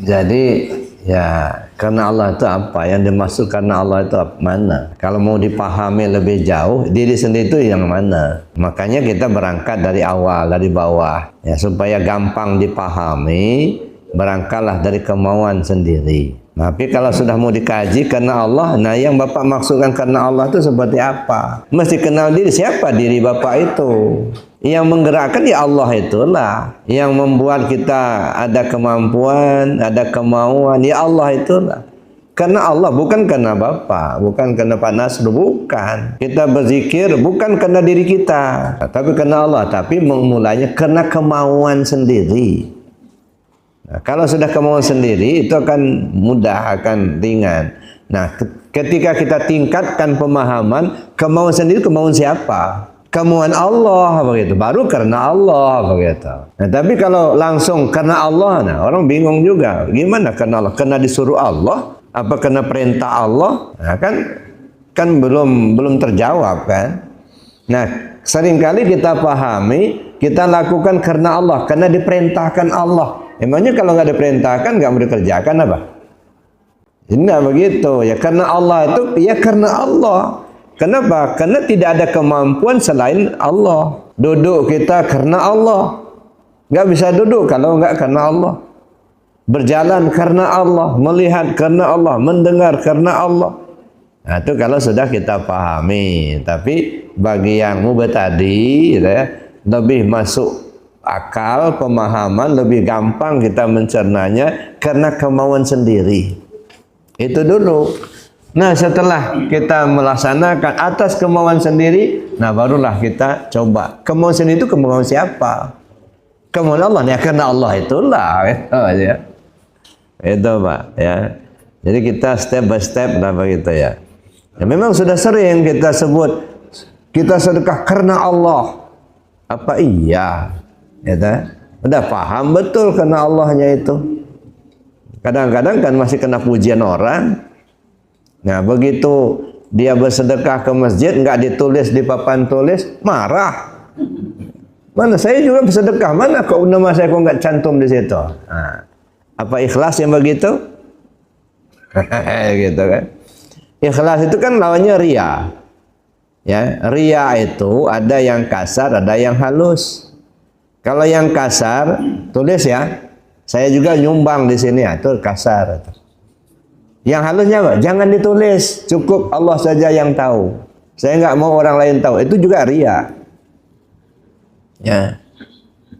Jadi ya karena Allah itu apa? Yang dimaksud karena Allah itu apa? Mana? Kalau mau dipahami lebih jauh, diri sendiri itu yang mana? Makanya kita berangkat dari awal, dari bawah, ya supaya gampang dipahami. Berangkatlah dari kemauan sendiri. Tapi kalau sudah mau dikaji karena Allah, nah yang Bapak maksudkan karena Allah itu seperti apa? Mesti kenal diri, siapa diri Bapak itu? Yang menggerakkan ya Allah itulah. Yang membuat kita ada kemampuan, ada kemauan, ya Allah itulah. Karena Allah, bukan karena Bapak, bukan karena Pak Nasr, bukan. Kita berzikir bukan karena diri kita, tapi karena Allah. Tapi memulainya karena kemauan sendiri. Nah, kalau sudah kemauan sendiri itu akan mudah, akan ringan. Nah, ketika kita tingkatkan pemahaman kemauan sendiri, kemauan siapa? Kemauan Allah begitu. Baru karena Allah begitu. Nah, tapi kalau langsung karena Allah, nah orang bingung juga. Gimana karena Allah? Karena disuruh Allah? Apa karena perintah Allah? Nah, kan belum terjawab kan? Nah, seringkali kita pahami, kita lakukan karena Allah, karena diperintahkan Allah. Emangnya kalau nggak diperintahkan, nggak mau dikerjakan apa? Enggak begitu. Ya karena Allah itu, ya karena Allah. Kenapa? Karena tidak ada kemampuan selain Allah. Duduk kita karena Allah. Nggak bisa duduk kalau nggak karena Allah. Berjalan karena Allah, melihat karena Allah, mendengar karena Allah. Nah, itu kalau sudah kita pahami. Tapi bagi yang mubtadi, ya, lebih masuk akal, pemahaman, lebih gampang kita mencernanya karena kemauan sendiri. Itu dulu. Nah, setelah kita melaksanakan atas kemauan sendiri, nah barulah kita coba. Kemauan sendiri itu kemauan siapa? Kemauan Allah. Ya karena Allah itulah. Ya. Itu Pak. Ya. Jadi kita step by step lah begitu ya. Ya memang sudah sering kita sebut kita sedekah karena Allah. Apa iya? Ya, udah paham betul karena Allahnya itu. Kadang-kadang kan masih kena pujian orang. Nah, begitu dia bersedekah ke masjid nggak ditulis di papan tulis, marah. Mana saya juga bersedekah, mana kok nama saya kok nggak cantum di situ? Nah, apa ikhlas yang begitu? Gitu kan? Ikhlas itu kan lawannya ria. Ya, ria itu ada yang kasar, ada yang halus. Kalau yang kasar, tulis ya. Saya juga nyumbang di sini ya, itu kasar. Yang halusnya apa? Jangan ditulis, cukup Allah saja yang tahu. Saya nggak mau orang lain tahu. Itu juga ria. Ya.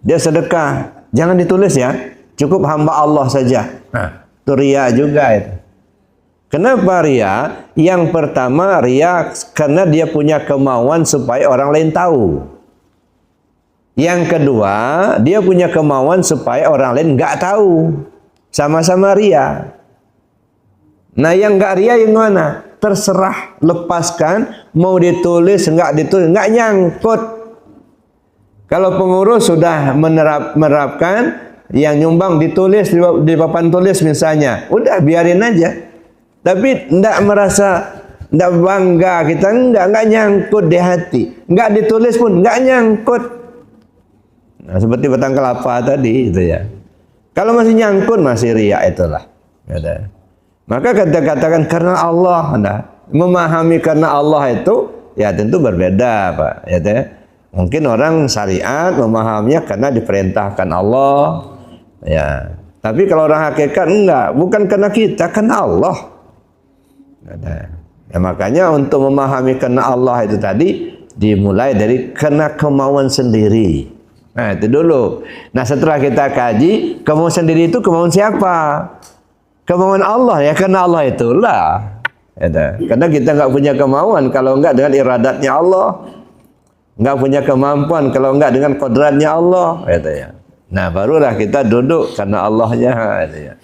Dia sedekah, jangan ditulis ya. Cukup hamba Allah saja. Nah, itu ria juga itu. Kenapa ria? Yang pertama ria karena dia punya kemauan supaya orang lain tahu. Yang kedua, dia punya kemauan supaya orang lain nggak tahu. Sama-sama ria. Nah, yang nggak ria yang mana? Terserah, lepaskan. Mau ditulis, nggak ditulis, nggak nyangkut. Kalau pengurus sudah menerapkan, yang nyumbang ditulis di papan tulis misalnya. Udah, biarin aja. Tapi nggak merasa, nggak bangga. Kita nggak nyangkut di hati. Nggak ditulis pun, nggak nyangkut. Nah, seperti batang kelapa tadi itu ya. Kalau masih nyangkut masih riya itulah. Ya, maka katakan karena Allah, nah, memahami karena Allah itu ya tentu berbeda Pak. Ya, mungkin orang syariat memahaminya karena diperintahkan Allah. Ya, tapi kalau orang hakikat enggak, bukan karena kita, karena Allah. Ya, makanya untuk memahami karena Allah itu tadi dimulai dari karena kemauan sendiri. Nah, itu dulu. Nah, setelah kita kaji, kemauan sendiri itu kemauan siapa? Kemauan Allah, ya karena Allah itulah. Ya, karena kita nggak punya kemauan kalau nggak dengan iradatnya Allah. Nggak punya kemampuan kalau nggak dengan kodratnya Allah. Ya. Nah, barulah kita duduk karena Allahnya. Ya.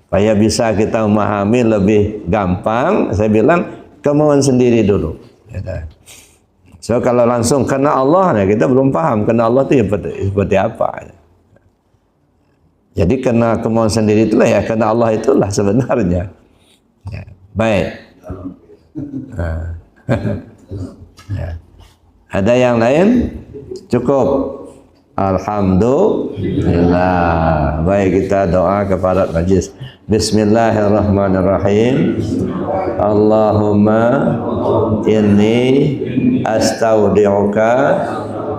Supaya bisa kita memahami lebih gampang, saya bilang kemauan sendiri dulu. Ya. So kalau langsung karena Allah, nah kita belum paham karena Allah itu seperti apa. Jadi karena kemauan sendiri itulah ya karena Allah itulah sebenarnya. Ya. Baik. Nah. Ya. Ada yang lain? Cukup. Alhamdulillah. Baik, kita doa kepada majlis. Bismillahirrahmanirrahim. Allahumma inni astaudi'uka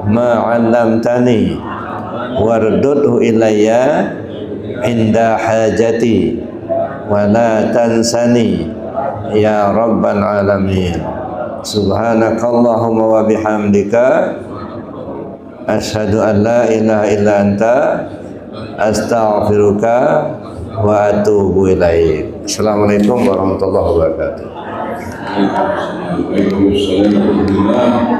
ma 'allamtani wardudhu ilayya inda hajati wa la tansani ya rabbal alamin. Subhanakallahumma wa bihamdika asyhadu an la ilaha illa anta astaghfiruka wa atubu ilaik. Assalamualaikum warahmatullahi wabarakatuh. Waalaikumsalam warahmatullahi wabarakatuh.